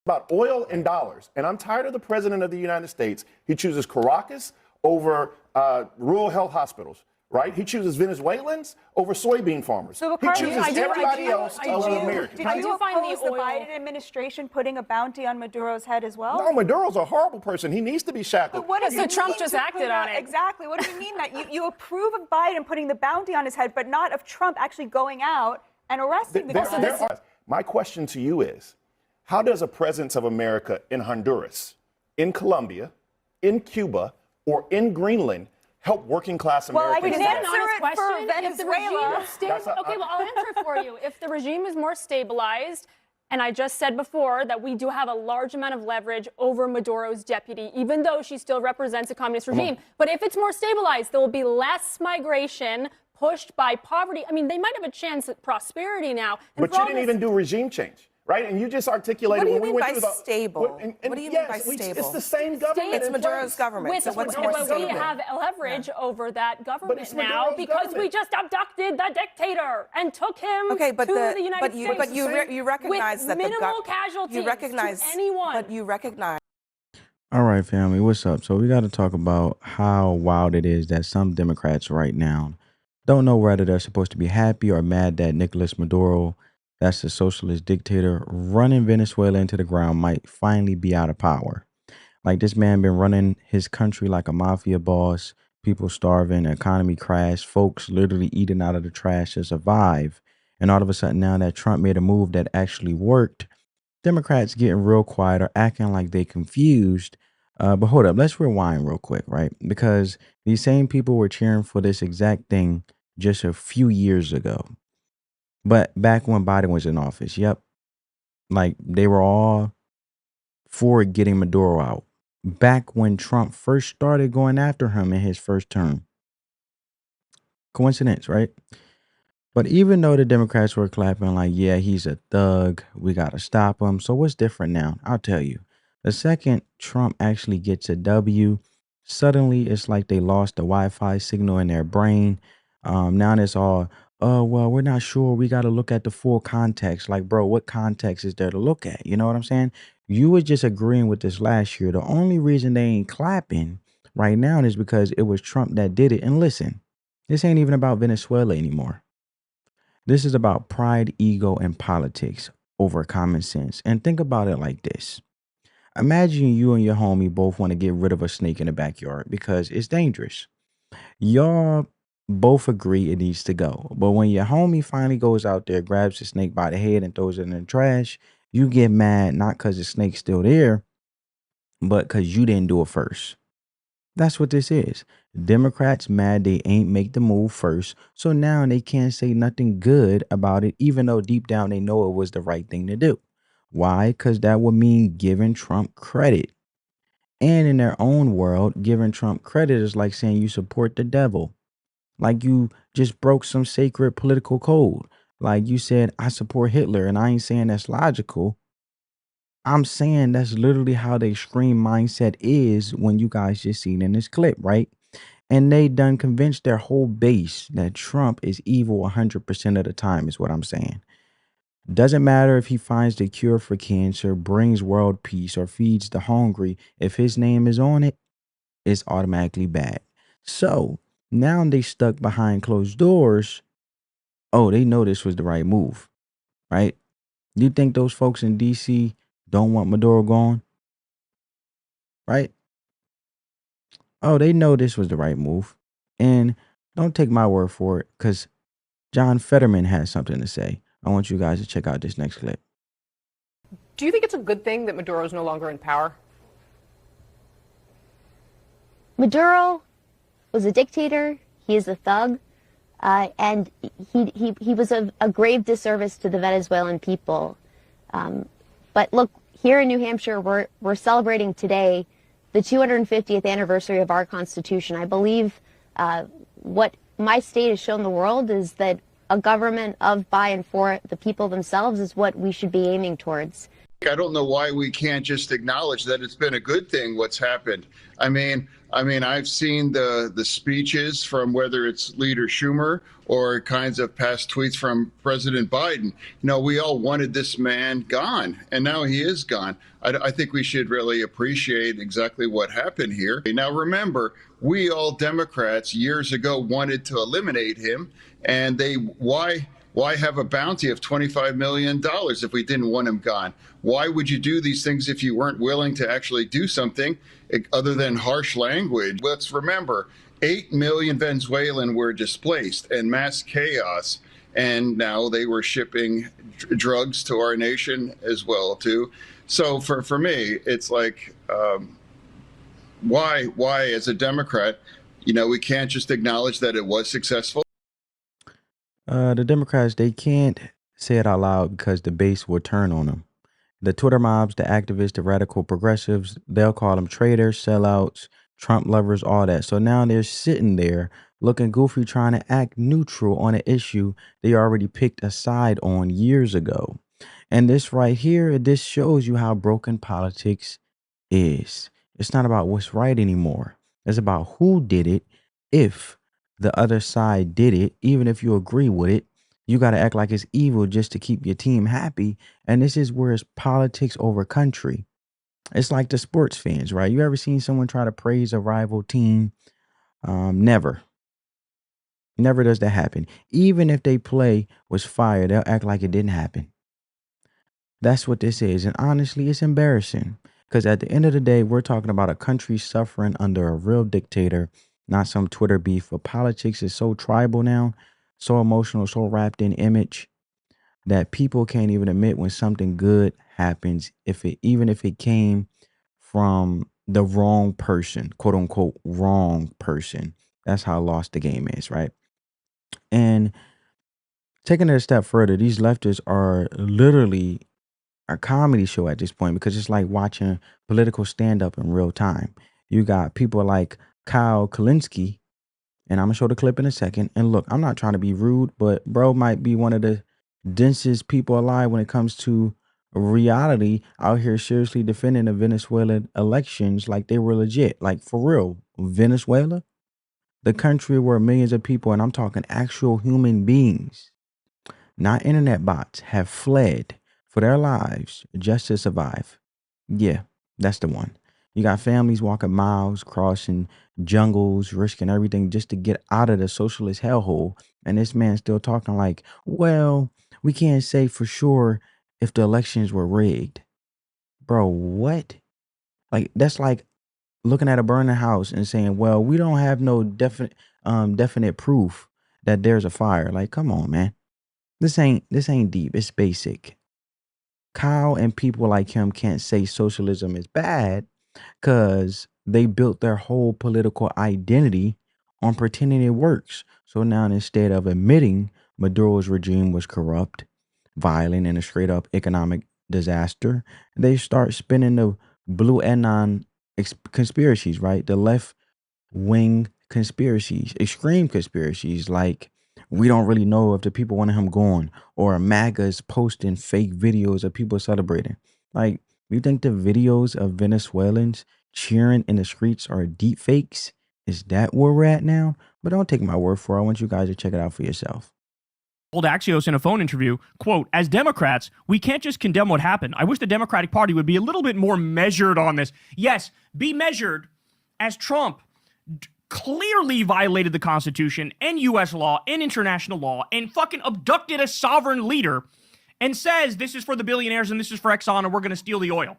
about oil and dollars. And I'm tired of the president of the United States. He chooses Caracas over rural health hospitals. Right? He chooses Venezuelans over soybean farmers. So he chooses everybody else over Americans. Did you oppose the Biden administration putting a bounty on Maduro's head as well? No, Maduro's a horrible person. He needs to be shackled. But what does so Trump just acted on it. Exactly. What do you mean that you approve of Biden putting the bounty on his head, but not of Trump actually going out and arresting the guy? My question to you is, how does a presence of America in Honduras, in Colombia, in Cuba, or in Greenland help working class Americans? Well, I can answer it for Venezuela. Okay, well, I'll answer it for you. If the regime is more stabilized, and I just said before that we do have a large amount of leverage over Maduro's deputy, even though she still represents a communist regime. But if it's more stabilized, there will be less migration pushed by poverty. I mean, they might have a chance at prosperity now. But you didn't even do regime change. Right? And you just articulated what do you mean by stable? What do you mean by stable? It's the same government. It's Maduro's government. So what's more stable? We have leverage over that government now because we just abducted the dictator and took him to the United States. But you recognize with that minimal casualties to anyone. But you recognize. All right, family, what's up? So we got to talk about how wild it is that some Democrats right now don't know whether they're supposed to be happy or mad that Nicolas Maduro, that's the socialist dictator running Venezuela into the ground, might finally be out of power. Like, this man been running his country like a mafia boss, people starving, the economy crashed, folks literally eating out of the trash to survive. And all of a sudden now that Trump made a move that actually worked, Democrats getting real quiet or acting like they confused. But hold up, let's rewind real quick, right? Because these same people were cheering for this exact thing just a few years ago. But back when Biden was in office, yep, like they were all for getting Maduro out. Back when Trump first started going after him in his first term. Coincidence, right? But even though the Democrats were clapping like, yeah, he's a thug, we got to stop him. So what's different now? I'll tell you. The second Trump actually gets a W, suddenly it's like they lost the Wi-Fi signal in their brain. Now it's all, oh, well, we're not sure. We got to look at the full context. Like, bro, what context is there to look at? You know what I'm saying? You were just agreeing with this last year. The only reason they ain't clapping right now is because it was Trump that did it. And listen, this ain't even about Venezuela anymore. This is about pride, ego, and politics over common sense. And think about it like this. Imagine you and your homie both want to get rid of a snake in the backyard because it's dangerous. Y'all both agree it needs to go. But when your homie finally goes out there, grabs the snake by the head and throws it in the trash, you get mad not because the snake's still there, but because you didn't do it first. That's what this is. Democrats mad they ain't make the move first, so now they can't say nothing good about it, even though deep down they know it was the right thing to do. Why? Because that would mean giving Trump credit. And in their own world, giving Trump credit is like saying you support the devil. Like you just broke some sacred political code. Like you said, I support Hitler, and I ain't saying that's logical. I'm saying that's literally how the extreme mindset is when you guys just seen in this clip, right? And they done convinced their whole base that Trump is evil 100% of the time is what I'm saying. Doesn't matter if he finds the cure for cancer, brings world peace, or feeds the hungry. If his name is on it, it's automatically bad. So now they stuck behind closed doors. Oh, they know this was the right move, right? You think those folks in D.C. don't want Maduro gone? Right? Oh, they know this was the right move. And don't take my word for it, because John Fetterman has something to say. I want you guys to check out this next clip. Do you think it's a good thing that Maduro is no longer in power? Maduro was a dictator. He is a thug. And he was a grave disservice to the Venezuelan people. But look, here in New Hampshire, we're celebrating today the 250th anniversary of our Constitution. I believe what my state has shown the world is that a government of, by, and for the people themselves is what we should be aiming towards. I don't know why we can't just acknowledge that it's been a good thing what's happened. I mean, I've seen the speeches from whether it's Leader Schumer or kinds of past tweets from President Biden. We all wanted this man gone, and now he is gone. I think we should really appreciate exactly what happened here. Now, remember, we all Democrats years ago wanted to eliminate him, and why have a bounty of $25 million if we didn't want him gone? Why would you do these things if you weren't willing to actually do something other than harsh language? Let's remember, 8 million Venezuelan were displaced and mass chaos. And now they were shipping drugs to our nation as well, too. So for me, it's like, why, as a Democrat, we can't just acknowledge that it was successful? The Democrats, they can't say it out loud because the base will turn on them. The Twitter mobs, the activists, the radical progressives, they'll call them traitors, sellouts, Trump lovers, all that. So now they're sitting there looking goofy, trying to act neutral on an issue they already picked a side on years ago. And this right here, this shows you how broken politics is. It's not about what's right anymore. It's about who did it. If the other side did it, even if you agree with it, you got to act like it's evil just to keep your team happy. And this is where it's politics over country. It's like the sports fans, right? You ever seen someone try to praise a rival team? Never. Never does that happen. Even if they play was fire, they'll act like it didn't happen. That's what this is. And honestly, it's embarrassing. Because at the end of the day, we're talking about a country suffering under a real dictator, not some Twitter beef. But politics is so tribal now, so emotional, so wrapped in image that people can't even admit when something good happens, even if it came from the wrong person, quote unquote, wrong person. That's how lost the game is, right? And taking it a step further, these leftists are literally a comedy show at this point, because it's like watching political stand-up in real time. You got people like Kyle Kalinske, and I'm gonna show the clip in a second. And look, I'm not trying to be rude, but bro might be one of the densest people alive when it comes to reality, out here seriously defending the Venezuelan elections like they were legit. Like, for real, Venezuela, the country where millions of people, and I'm talking actual human beings, not internet bots, have fled for their lives just to survive. Yeah, that's the one. You got families walking miles, crossing jungles, risking everything just to get out of the socialist hellhole. And this man's still talking like, well, we can't say for sure if the elections were rigged. Bro, what? Like, that's like looking at a burning house and saying, well, we don't have no definite proof that there's a fire. Like, come on, man. This ain't deep. It's basic. Kyle and people like him can't say socialism is bad because they built their whole political identity on pretending it works. So now, instead of admitting Maduro's regime was corrupt, violent, and a straight up economic disaster, they start spinning the blue anon conspiracies, right? The left wing conspiracies, extreme conspiracies, like we don't really know if the people wanted him gone, or MAGA's posting fake videos of people celebrating. Like, you think the videos of Venezuelans cheering in the streets are deep fakes? Is that where we're at now? But don't take my word for it. I want you guys to check it out for yourself. Told Axios in a phone interview, quote, as Democrats, we can't just condemn what happened. I wish the Democratic Party would be a little bit more measured on this. Yes, be measured, as Trump clearly violated the Constitution and U.S. law and international law and fucking abducted a sovereign leader and says this is for the billionaires and this is for Exxon and we're going to steal the oil.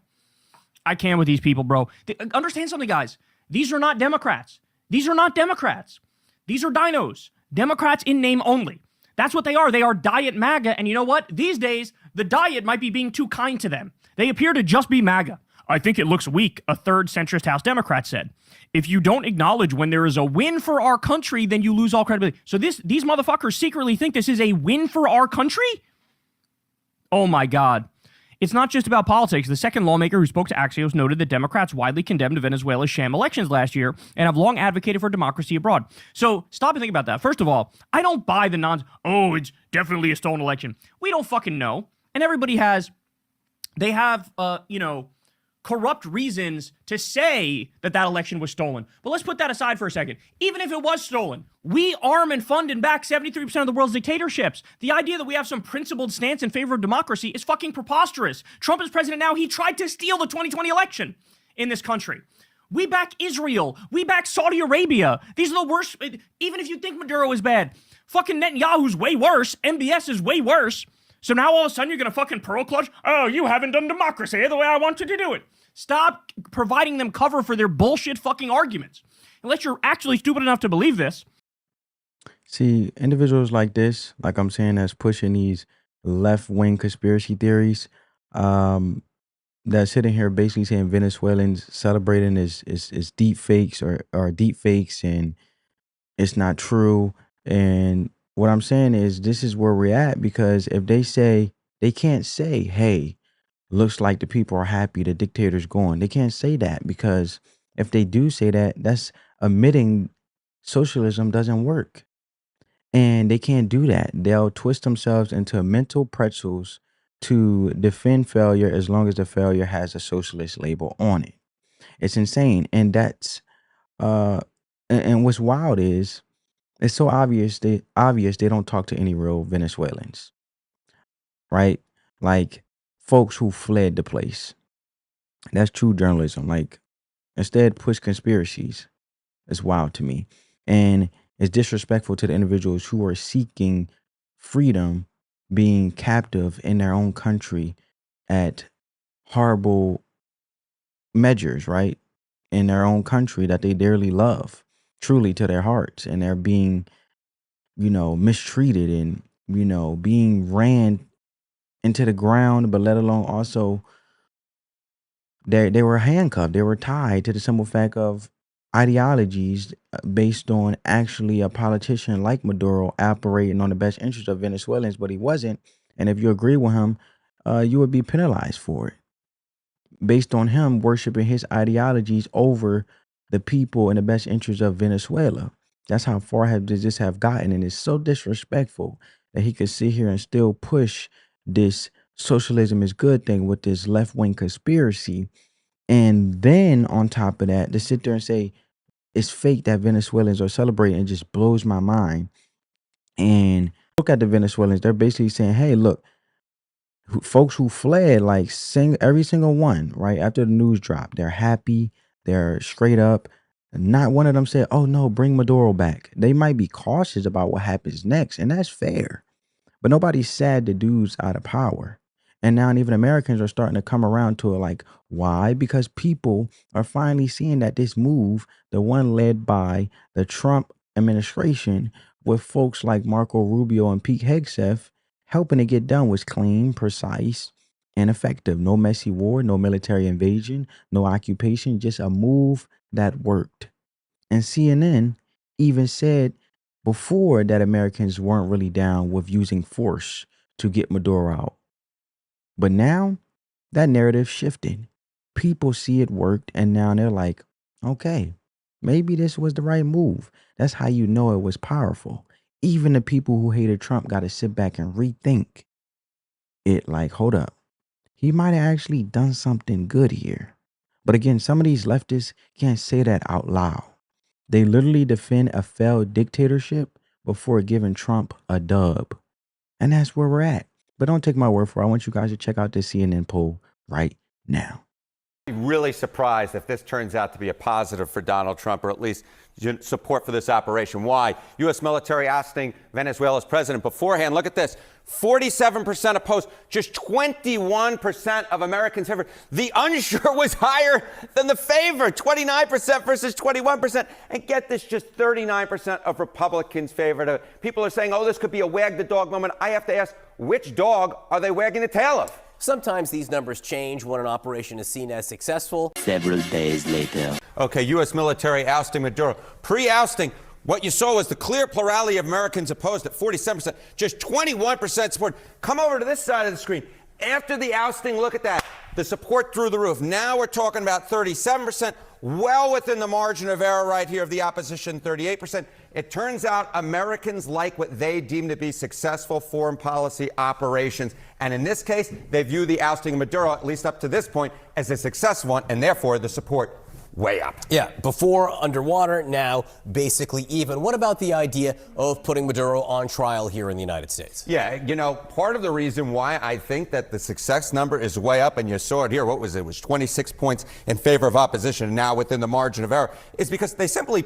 I can't with these people, bro. Understand something, guys. These are not Democrats. These are not Democrats. These are dinos. Democrats in name only. That's what they are. They are diet MAGA. And you know what? These days, the diet might be being too kind to them. They appear to just be MAGA. I think it looks weak, a third centrist House Democrat said. If you don't acknowledge when there is a win for our country, then you lose all credibility. So these motherfuckers secretly think this is a win for our country? Oh my God. It's not just about politics. The second lawmaker who spoke to Axios noted that Democrats widely condemned Venezuela's sham elections last year and have long advocated for democracy abroad. So stop and think about that. First of all, I don't buy the it's definitely a stolen election. We don't fucking know. And everybody has they have, corrupt reasons to say that that election was stolen. But let's put that aside for a second. Even if it was stolen, we arm and fund and back 73% of the world's dictatorships. The idea that we have some principled stance in favor of democracy is fucking preposterous. Trump is president now. He tried to steal the 2020 election in this country. We back Israel. We back Saudi Arabia. These are the worst. Even if you think Maduro is bad, fucking Netanyahu's way worse. MBS is way worse. So now all of a sudden you're going to fucking pearl clutch? Oh, you haven't done democracy the way I wanted to do it. Stop providing them cover for their bullshit fucking arguments. Unless you're actually stupid enough to believe this. See, individuals like this, like I'm saying, that's pushing these left-wing conspiracy theories, that's sitting here basically saying Venezuelans celebrating is deep fakes or deep fakes and it's not true. And what I'm saying is this is where we're at, because if they can't say, hey, looks like the people are happy, the dictator's gone. They can't say that, because if they do say that, that's admitting socialism doesn't work. And they can't do that. They'll twist themselves into mental pretzels to defend failure as long as the failure has a socialist label on it. It's insane. And that's and what's wild is it's so obvious they don't talk to any real Venezuelans. Right? Like folks who fled the place. That's true journalism. Like, instead push conspiracies. It's wild to me. And it's disrespectful to the individuals who are seeking freedom, being captive in their own country at horrible measures, right? In their own country that they dearly love, truly to their hearts. And they're being, mistreated and, being ran into the ground, but let alone also they were handcuffed. They were tied to the simple fact of ideologies based on actually a politician like Maduro operating on the best interest of Venezuelans, but he wasn't. And if you agree with him, you would be penalized for it based on him worshiping his ideologies over the people in the best interest of Venezuela. That's how far this have gotten. And it's so disrespectful that he could sit here and still push this socialism is good thing with this left-wing conspiracy. And then on top of that, to sit there and say it's fake that Venezuelans are celebrating, it just blows my mind. And look at the Venezuelans. They're basically saying, hey, look, folks who fled, like every single one, right after the news dropped, they're happy. They're straight up. Not one of them said, oh, no, bring Maduro back. They might be cautious about what happens next. And that's fair. But nobody's sad the dude's out of power. And now even Americans are starting to come around to it. Like, why? Because people are finally seeing that this move, the one led by the Trump administration with folks like Marco Rubio and Pete Hegseth, helping to get done, was clean, precise, and effective. No messy war, no military invasion, no occupation, just a move that worked. And CNN even said before that Americans weren't really down with using force to get Maduro out. But now that narrative shifted. People see it worked, and now they're like, okay, maybe this was the right move. That's how you know it was powerful. Even the people who hated Trump got to sit back and rethink it, like, hold up. He might have actually done something good here. But again, some of these leftists can't say that out loud. They literally defend a failed dictatorship before giving Trump a dub. And that's where we're at. But don't take my word for it. I want you guys to check out this CNN poll right now. Really surprised if this turns out to be a positive for Donald Trump, or at least support for this operation. Why? U.S. military ousting Venezuela's president beforehand. Look at this. 47% opposed, just 21% of Americans favored. The unsure was higher than the favor, 29% versus 21%. And get this, just 39% of Republicans favored it. People are saying, oh, this could be a wag the dog moment. I have to ask, which dog are they wagging the tail of? Sometimes these numbers change when an operation is seen as successful. Several days later. Okay, U.S. military ousting Maduro. Pre-ousting, what you saw was the clear plurality of Americans opposed at 47%, just 21% support. Come over to this side of the screen. After the ousting, look at that. the support through the roof. Now we're talking about 37%, well within the margin of error right here of the opposition, 38%. It turns out Americans like what they deem to be successful foreign policy operations. And in this case, they view the ousting of Maduro, at least up to this point, as a successful one, and therefore the support way up. Yeah, before underwater, now basically even. What about the idea of putting Maduro on trial here in the United States? Yeah, you know, part of the reason why I think that the success number is way up, and you saw it here, what was it? It was 26 points in favor of opposition, and now within the margin of error, is because they simply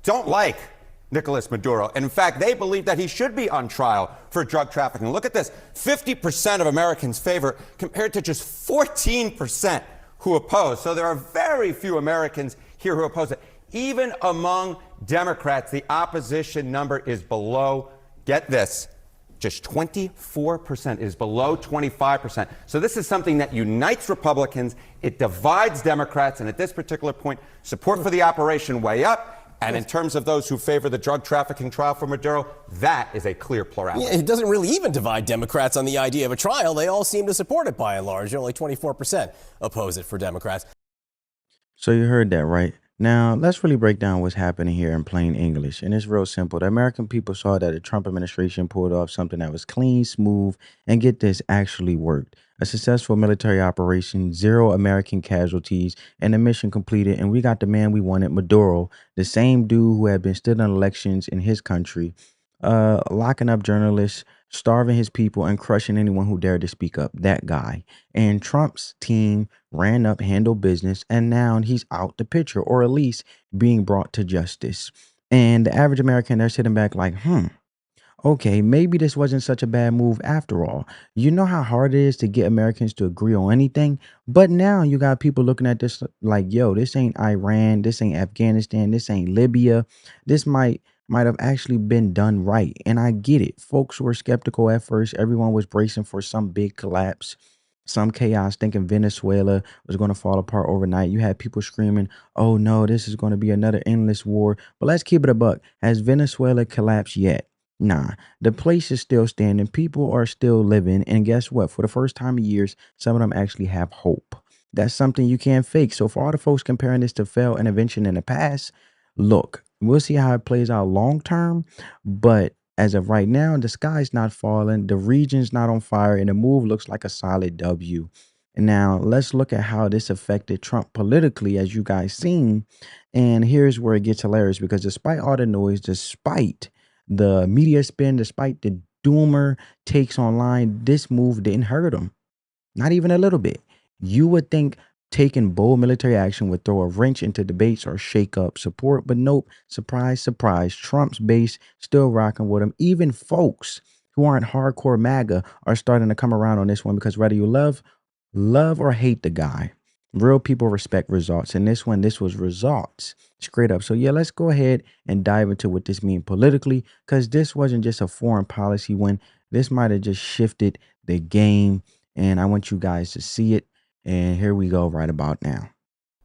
don't like Nicolas Maduro. And in fact, they believe that he should be on trial for drug trafficking. Look at this, 50% of Americans favor compared to just 14% who oppose. So there are very few Americans here who oppose it. Even among Democrats, the opposition number is below, get this, just 24%, is below 25%. So this is something that unites Republicans. It divides Democrats. And at this particular point, support for the operation way up. And in terms of those who favor the drug trafficking trial for Maduro, that is a clear plurality. Yeah, it doesn't really even divide Democrats on the idea of a trial. They all seem to support it by and large. Only 24% oppose it for Democrats. So you heard that, right? Now, let's really break down what's happening here in plain English. And it's real simple. The American people saw that the Trump administration pulled off something that was clean, smooth, and get this, actually worked. A successful military operation, 0 American casualties, and the mission completed. And we got the man we wanted, Maduro, the same dude who had been stealing elections in his country, locking up journalists, starving his people, and crushing anyone who dared to speak up. That guy. And Trump's team ran up, handled business, and now he's out the picture, or at least being brought to justice. And the average American, they're sitting back like, okay, maybe this wasn't such a bad move after all. You know how hard it is to get Americans to agree on anything? But now you got people looking at this like, yo, this ain't Iran, this ain't Afghanistan, this ain't Libya. This might have actually been done right. And I get it. Folks were skeptical at first. Everyone was bracing for some big collapse, some chaos, thinking Venezuela was going to fall apart overnight. You had people screaming, oh no, this is going to be another endless war. But let's keep it a buck. Has Venezuela collapsed yet? Nah, the place is still standing. People are still living. And guess what? For the first time in years, some of them actually have hope. That's something you can't fake. So for all the folks comparing this to failed intervention in the past, look, we'll see how it plays out long term. But as of right now, the sky's not falling. The region's not on fire. And the move looks like a solid W. Now, let's look at how this affected Trump politically, as you guys seen. And here's where it gets hilarious, because despite all the noise, despite the media spin, despite the doomer takes online, this move didn't hurt him. Not even a little bit. You would think taking bold military action would throw a wrench into debates or shake up support, but nope. Surprise, surprise. Trump's base still rocking with him. Even folks who aren't hardcore MAGA are starting to come around on this one, because whether you love or hate the guy, real people respect results. And this one, this was results straight up. So yeah, let's go ahead and dive into what this means politically, because this wasn't just a foreign policy win. This might have just shifted the game. And I want you guys to see it. And here we go right about now.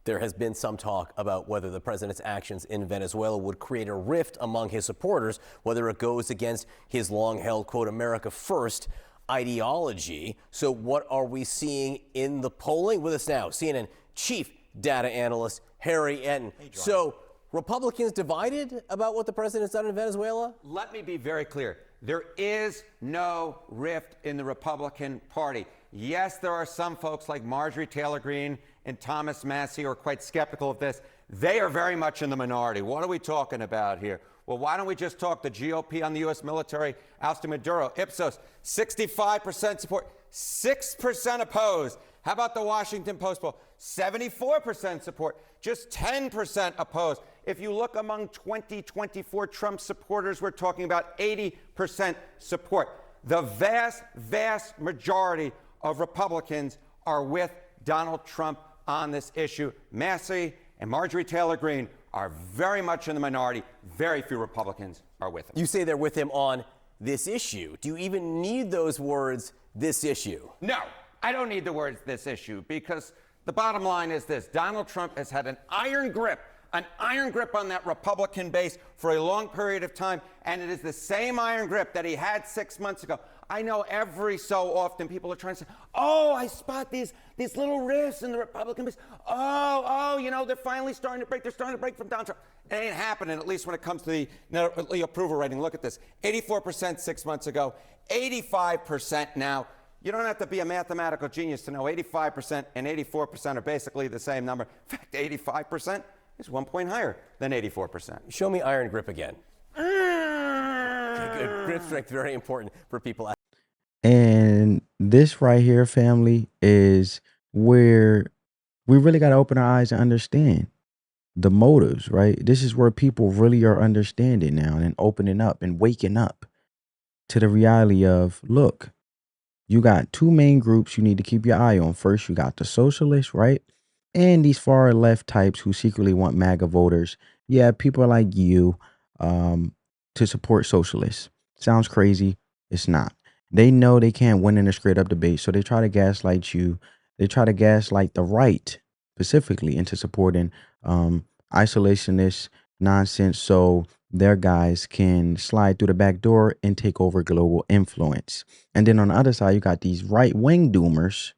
There has been some talk about whether the president's actions in Venezuela would create a rift among his supporters, whether it goes against his long-held, quote, America first ideology. So what are we seeing in the polling? With us now, CNN chief data analyst Harry Etten. Hey, so Republicans divided about what the president's done in Venezuela? Let me be very clear. There is no rift in the Republican Party. Yes, there are some folks like Marjorie Taylor Greene and Thomas Massie who are quite skeptical of this. They are very much in the minority. What are we talking about here? Well, why don't we just talk the GOP on the U.S. military ousting Maduro? Ipsos, 65% support, 6% opposed. How about the Washington Post poll? 74% support, just 10% opposed. If you look among 2024 Trump supporters, we're talking about 80% support. The vast, vast majority of Republicans are with Donald Trump on this issue. Massie and Marjorie Taylor Greene are very much in the minority. Very few Republicans are with him. You say they're with him on this issue. Do you even need those words, this issue? No, I don't need the words, this issue, because the bottom line is this. Donald Trump has had an iron grip on that Republican base for a long period of time, and it is the same iron grip that he had 6 months ago. I know every so often people are trying to say, oh, I spot these little rifts in the Republican base. Oh, you know, they're finally starting to break. They're starting to break from Donald Trump. It ain't happening, at least when it comes to the approval rating. Look at this. 84% 6 months ago, 85% now. You don't have to be a mathematical genius to know 85% and 84% are basically the same number. In fact, 85% is 1 point higher than 84%. Show me iron grip again. Good. Grip strength, very important for people. And this right here, family, is where we really got to open our eyes and understand the motives, right? This is where people really are understanding now and opening up and waking up to the reality of, look, you got two main groups you need to keep your eye on. First, you got the socialists, right? And these far left types who secretly want MAGA voters. Yeah, people like you to support socialists. Sounds crazy. It's not. They know they can't win in a straight up debate, so they try to gaslight you. They try to gaslight the right specifically into supporting isolationist nonsense so their guys can slide through the back door and take over global influence. And then on the other side, you got these right-wing doomers,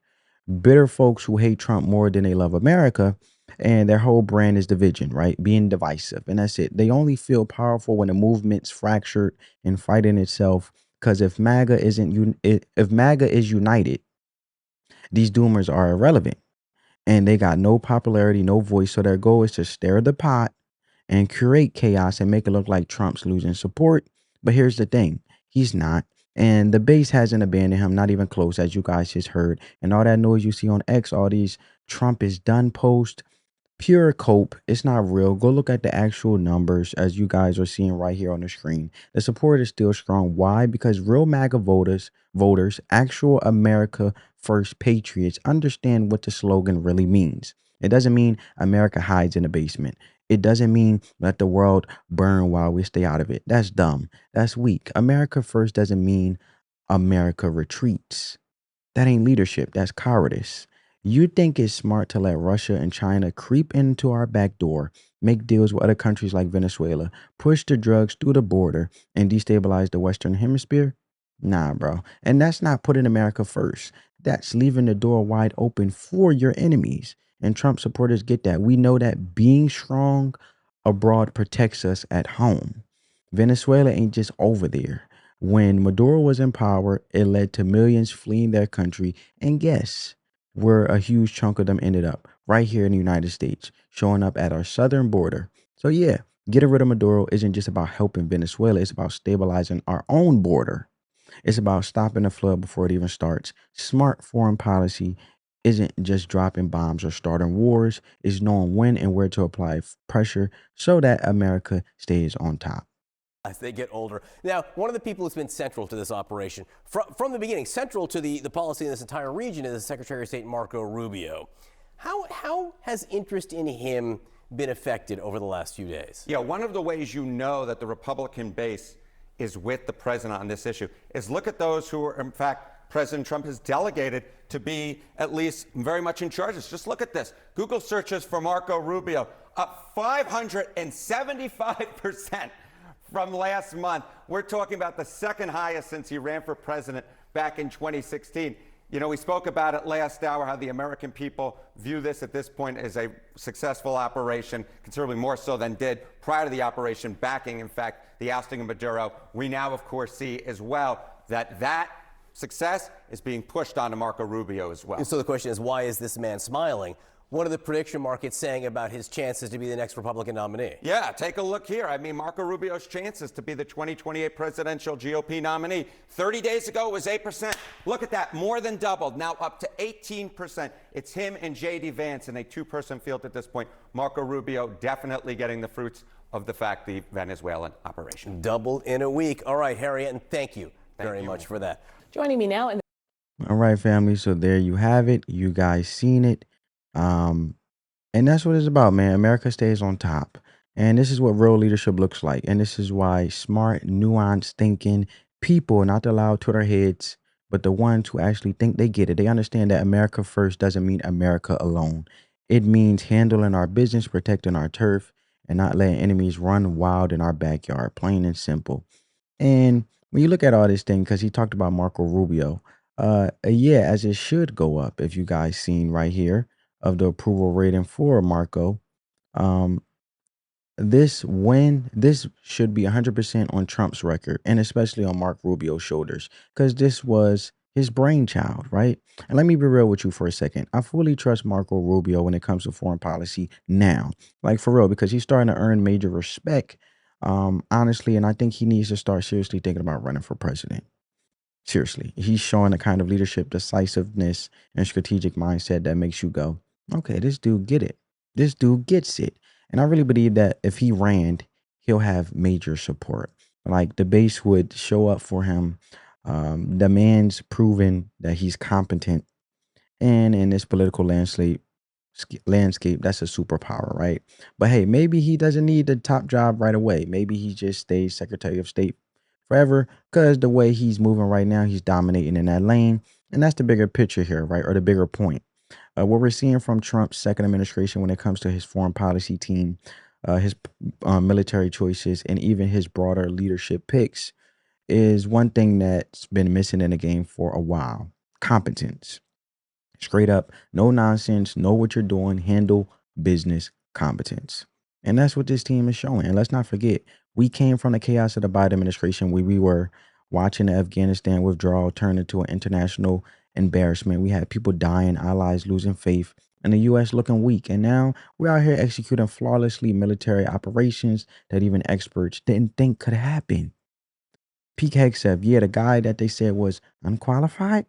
bitter folks who hate Trump more than they love America, and their whole brand is division, right? Being divisive. And that's it. They only feel powerful when the movement's fractured and fighting itself. Because if MAGA is united, these doomers are irrelevant. And they got no popularity, no voice. So their goal is to stir the pot and create chaos and make it look like Trump's losing support. But here's the thing. He's not. And the base hasn't abandoned him, not even close, as you guys just heard. And all that noise you see on X, all these Trump is done posts, pure cope. It's not real. Go look at the actual numbers as you guys are seeing right here on the screen. The support is still strong. Why? Because real MAGA voters, actual America first patriots understand what the slogan really means. It doesn't mean America hides in the basement. It doesn't mean let the world burn while we stay out of it. That's dumb. That's weak. America first doesn't mean America retreats. That ain't leadership. That's cowardice. You think it's smart to let Russia and China creep into our back door, make deals with other countries like Venezuela, push the drugs through the border, and destabilize the Western Hemisphere? Nah, bro. And that's not putting America first. That's leaving the door wide open for your enemies. And Trump supporters get that. We know that being strong abroad protects us at home. Venezuela ain't just over there. When Maduro was in power, it led to millions fleeing their country. And guess where a huge chunk of them ended up? Right here in the United States, showing up at our southern border. So yeah, getting rid of Maduro isn't just about helping Venezuela. It's about stabilizing our own border. It's about stopping the flood before it even starts. Smart foreign policy isn't just dropping bombs or starting wars. It's knowing when and where to apply pressure so that America stays on top. As they get older. Now, one of the people who's been central to this operation from the beginning, central to the policy in this entire region, is Secretary of State Marco Rubio. How has interest in him been affected over the last few days? Yeah, one of the ways you know that the Republican base is with the president on this issue is look at those who are, in fact, President Trump has delegated to be at least very much in charge. Just look at this. Google searches for Marco Rubio up 575% from last month. We're talking about the second highest since he ran for president back in 2016. You know, we spoke about it last hour, how the American people view this at this point as a successful operation, considerably more so than did prior to the operation, backing, in fact, the ousting of Maduro. We now, of course, see as well that success is being pushed onto Marco Rubio as well. And so the question is, why is this man smiling? What are the prediction markets saying about his chances to be the next Republican nominee? Yeah, take a look here. I mean, Marco Rubio's chances to be the 2028 presidential GOP nominee. 30 days ago, it was 8%. Look at that, more than doubled, now up to 18%. It's him and J.D. Vance in a two-person field at this point. Marco Rubio definitely getting the fruits of the Venezuelan operation. Doubled in a week. All right, Harriet, and thank you very much for that. Joining me now. All right, family. So there you have it. You guys seen it. And that's what it's about, man. America stays on top. And this is what real leadership looks like. And this is why smart, nuanced thinking people, not the loud Twitter heads, but the ones who actually think they get it. They understand that America first doesn't mean America alone. It means handling our business, protecting our turf, and not letting enemies run wild in our backyard, plain and simple. And when you look at all this thing, because he talked about Marco Rubio, yeah, as it should go up. If you guys seen right here of the approval rating for Marco, um, this should be 100% on Trump's record, and especially on Mark Rubio's shoulders, because this was his brainchild, right? And let me be real with you for a second. I fully trust Marco Rubio when it comes to foreign policy now, like for real, because he's starting to earn major respect, honestly, and I think he needs to start seriously thinking about running for president. Seriously, he's showing a kind of leadership, decisiveness, and strategic mindset that makes you go, okay, this dude get it. This dude gets it. And I really believe that if he ran, he'll have major support. Like the base would show up for him. The man's proven that he's competent, and in this political landscape, that's a superpower, right? But hey, maybe he doesn't need the top job right away. Maybe he just stays Secretary of State forever, because the way he's moving right now, he's dominating in that lane. And that's the bigger picture here, right? Or the bigger point. What we're seeing from Trump's second administration when it comes to his foreign policy team, his military choices, and even his broader leadership picks is one thing that's been missing in the game for a while: competence. Straight up, no nonsense, know what you're doing, handle business competence. And that's what this team is showing. And let's not forget, we came from the chaos of the Biden administration where we were watching the Afghanistan withdrawal turn into an international embarrassment. We had people dying, allies losing faith, and the U.S. looking weak. And now we're out here executing flawlessly military operations that even experts didn't think could happen. Pete Hegseth, yeah, the guy that they said was unqualified,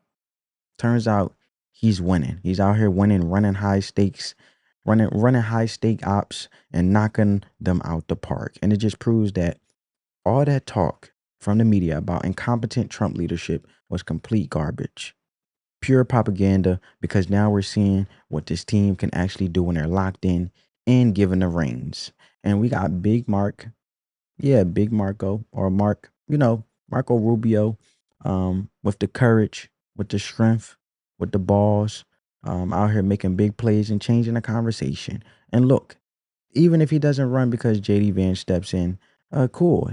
turns out he's winning. He's out here winning, running high stakes, running high stake ops and knocking them out the park. And it just proves that all that talk from the media about incompetent Trump leadership was complete garbage. Pure propaganda, because now we're seeing what this team can actually do when they're locked in and given the reins. And we got Big Mark, yeah, Big Marco, or Mark, Marco Rubio, with the courage, with the strength, with the balls, out here making big plays and changing the conversation. And look, even if he doesn't run because JD Vance steps in, cool.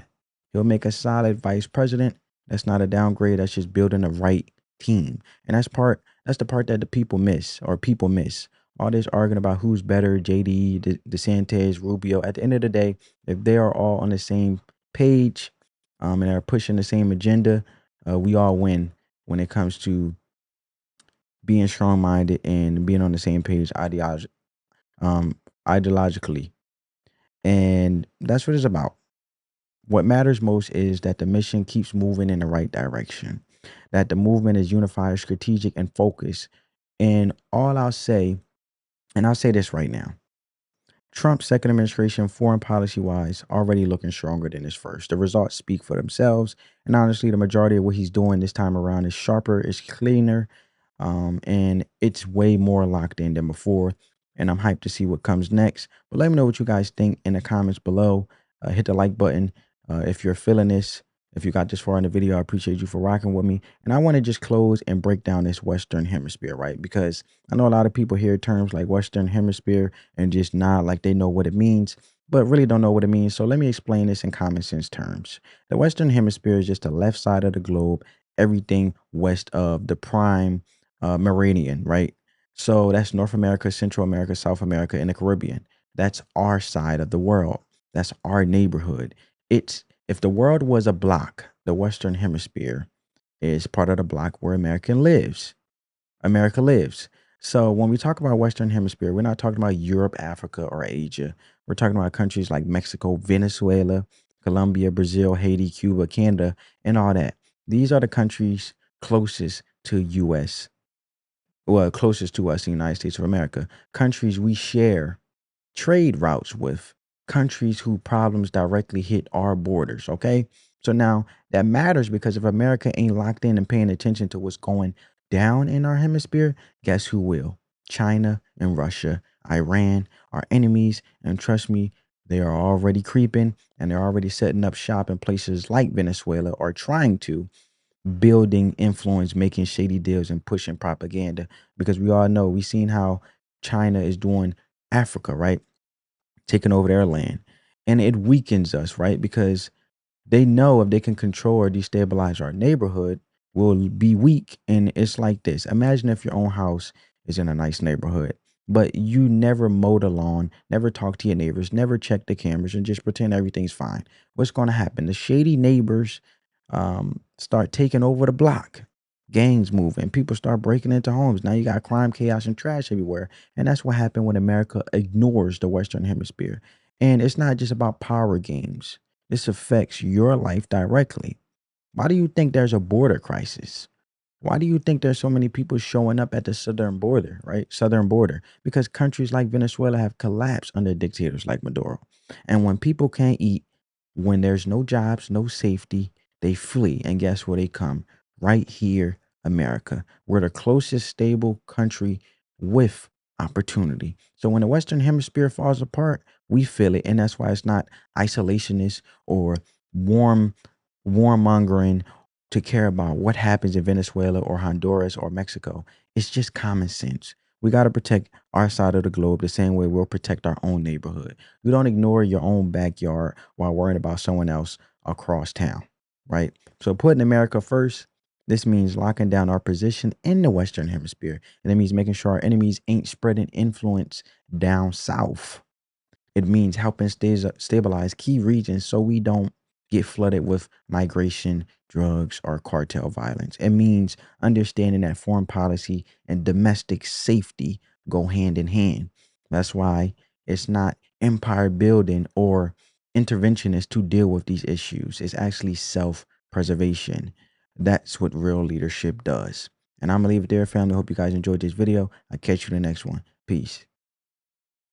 He'll make a solid vice president. That's not a downgrade. That's just building the right team. And that's the part that the people miss, or people miss. All this arguing about who's better, JD, DeSantis, Rubio. At the end of the day, if they are all on the same page, and are pushing the same agenda, we all win when it comes to being strong-minded and being on the same page ideologically. And that's what it's about. What matters most is that the mission keeps moving in the right direction, that the movement is unified, strategic, and focused. And all I'll say, and I'll say this right now, Trump's second administration, foreign policy wise, already looking stronger than his first. The results speak for themselves. And honestly, the majority of what he's doing this time around is sharper, is cleaner, and it's way more locked in than before. And I'm hyped to see what comes next. But let me know what you guys think in the comments below. Hit the like button if you're feeling this. If you got this far in the video, I appreciate you for rocking with me. And I want to just close and break down this Western Hemisphere, right? Because I know a lot of people hear terms like Western Hemisphere and just nod like they know what it means, but really don't know what it means. So let me explain this in common sense terms. The Western Hemisphere is just the left side of the globe, everything west of the prime meridian, right? So that's North America, Central America, South America, and the Caribbean. That's our side of the world. That's our neighborhood. If the world was a block, the Western Hemisphere is part of the block where America lives. So when we talk about Western Hemisphere, we're not talking about Europe, Africa, or Asia. We're talking about countries like Mexico, Venezuela, Colombia, Brazil, Haiti, Cuba, Canada, and all that. These are the countries closest to U.S. Well, closest to us, the United States of America. Countries we share trade routes with, countries whose problems directly hit our borders, okay? So now that matters, because if America ain't locked in and paying attention to what's going down in our hemisphere, guess who will? China and Russia, Iran, our enemies, and trust me, they are already creeping, and they're already setting up shop in places like Venezuela, or trying to, building influence, making shady deals, and pushing propaganda. Because we all know, we've seen how China is doing Africa, right? Taking over their land. And it weakens us, right? Because They know if they can control or destabilize our neighborhood, we'll be weak. And it's like this. Imagine if your own house is in a nice neighborhood, but you never mow the lawn, never talk to your neighbors, never check the cameras, and just pretend everything's fine. What's going to happen? The shady neighbors start taking over the block. Gangs move and people start breaking into homes. Now you got crime, chaos, and trash everywhere. And that's what happened when America ignores the Western Hemisphere. And it's not just about power games. This affects your life directly. Why do you think there's a border crisis? Why do you think there's so many people showing up at the southern border, right? Southern border. Because countries like Venezuela have collapsed under dictators like Maduro. And when people can't eat, when there's no jobs, no safety, they flee. And guess where they come? Right here, America. We're the closest stable country with opportunity. So when the Western Hemisphere falls apart, we feel it. And that's why it's not isolationist or warmongering to care about what happens in Venezuela or Honduras or Mexico. It's just common sense. We got to protect our side of the globe the same way we'll protect our own neighborhood. You don't ignore your own backyard while worrying about someone else across town, right? So putting America first, this means locking down our position in the Western Hemisphere. And it means making sure our enemies ain't spreading influence down south. It means helping stabilize key regions so we don't get flooded with migration, drugs, or cartel violence. It means understanding that foreign policy and domestic safety go hand in hand. That's why it's not empire building or interventionist to deal with these issues. It's actually self-preservation. That's what real leadership does. And I'm going to leave it there, family. Hope you guys enjoyed this video. I'll catch you in the next one. Peace.